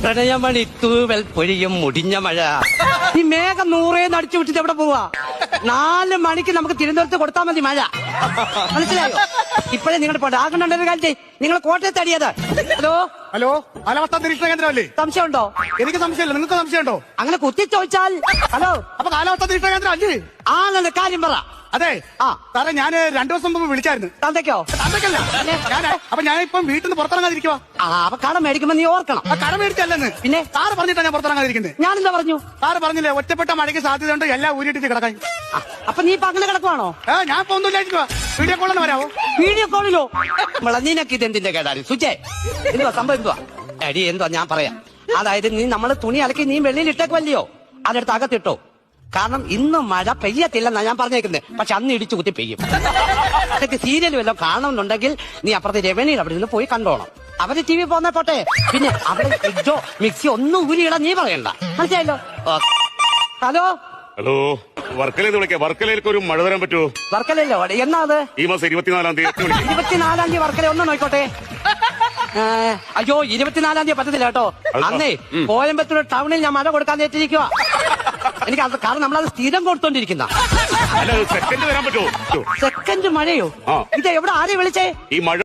പ്രണയമണി തൂവൽ പൊഴിയും മുടിഞ്ഞ മഴ. ഈ മേഘം നൂറേന്ന് അടിച്ചു വിട്ടിട്ട് എവിടെ പോവാ? 4 മണിക്ക് നമുക്ക് തിരുവനന്തപുരത്ത് കൊടുത്താൽ മതി മഴ. മനസ്സിലായോ? ഇപ്പോഴേ നിങ്ങളുടെ പോട്ടെ ആകണ്ട ഒരു കാലത്തെ നിങ്ങൾ കോട്ടയത്ത് അടിയത്. ഹലോ ഹലോ, കാലാവസ്ഥാ നിരീക്ഷണ കേന്ദ്രമല്ലേ? സംശയമുണ്ടോ? എനിക്ക് സംശയമില്ല, നിങ്ങൾക്ക് സംശയമുണ്ടോ? അങ്ങനെ കുത്തി ചോദിച്ചാൽ ഹലോ അപ്പൊ കാലാവസ്ഥാ നിരീക്ഷണ കേന്ദ്രം അല്ലേ? ആണെന്ന് കാര്യം പറ. അതെ. ആ സാറേ, ഞാൻ 2 ദിവസം മുമ്പ് വിളിച്ചായിരുന്നു. തന്തയ്ക്കോ? തന്തയ്ക്കല്ല. അപ്പൊ ഞാനിപ്പം വീട്ടിൽ നിന്ന് പുറത്തിറങ്ങാതിരിക്കുവാ. അപ്പൊ കടം മേടിക്കുമ്പോ നീ ഓർക്കണം. കട മേടിച്ചല്ലെന്ന് പിന്നെ സാറ് പറഞ്ഞിട്ടാ ഞാൻ പുറത്തിറങ്ങാതിരിക്കുന്നത്. ഞാനെന്താ പറഞ്ഞു? സാറ് പറഞ്ഞില്ലേ ഒറ്റപ്പെട്ട മഴയ്ക്ക് സാധ്യതയുണ്ട്, എല്ലാം ഊരിട്ടിട്ട് കിടക്കാൻ. അപ്പൊ നീ ഇപ്പൊ അങ്ങനെ കിടക്കുവാണോ? ഞാൻ ഇപ്പൊ ഒന്നുമില്ലായിരിക്കുവാ. വീഡിയോ കോളിന് വരാവോ? വീഡിയോ കോളിലോ? നിനക്ക് ഇതെന്തിന്റെ കേടാണ് സുജേ? എന്തുവാ സംഭവം? എന്തുവാ അടി? എന്തുവാ ഞാൻ പറയാം. അതായത് നീ നമ്മള് തുണി അലക്കി നീ വെള്ളിയിൽ ഇട്ടേക്കുമല്ലയോ, അതെടുത്ത് അകത്തിട്ടോ. കാരണം ഇന്ന് മഴ പെയ്യത്തില്ലെന്നാ ഞാൻ പറഞ്ഞേക്കുന്നത്. പക്ഷെ അന്ന് ഇടിച്ചു കുത്തി പെയ്യും. അതൊക്കെ സീരിയൽ വല്ലതും കാണണമെന്നുണ്ടെങ്കിൽ നീ അപ്പുറത്തെ രമണിയിൽ അവിടെ നിന്ന് പോയി കണ്ടോണം. അവര് ടി വി പോന്നെ പോട്ടെ. പിന്നെ അവിടെ ഫ്രിഡ്ജോ മിക്സി ഒന്നും ഊരിയിടാൻ നീ പറയണ്ട. മനസ്സിലായല്ലോ? ഹലോ ഹലോ, വർക്കലയിൽ വിളിക്കാം. വർക്കലയിലേക്ക് ഒരു മഴ വരാൻ പറ്റുമോ? വർക്കലല്ലോ? എന്നാ അത്? ഈ മാസം 24-ാം തീയതി. 24-ാം തീയതി വർക്കല ഒന്ന് നോക്കോട്ടെ. അയ്യോ, 24-ാം തീയതി പറ്റത്തില്ല കേട്ടോ. അന്നേ കോയമ്പത്തൂർ ടൗണിൽ ഞാൻ മഴ കൊടുക്കാൻ ഏറ്റിരിക്കുക. എനിക്ക് കാരണം നമ്മളത് സ്ഥിരം കൊടുത്തോണ്ടിരിക്കുന്ന. അല്ല, സെക്കൻഡ് വരാൻ പറ്റുമോ? സെക്കൻഡ് മഴയോ? ഇത് എവിടെ? ആരെയും വിളിച്ചേ? ഈ മഴ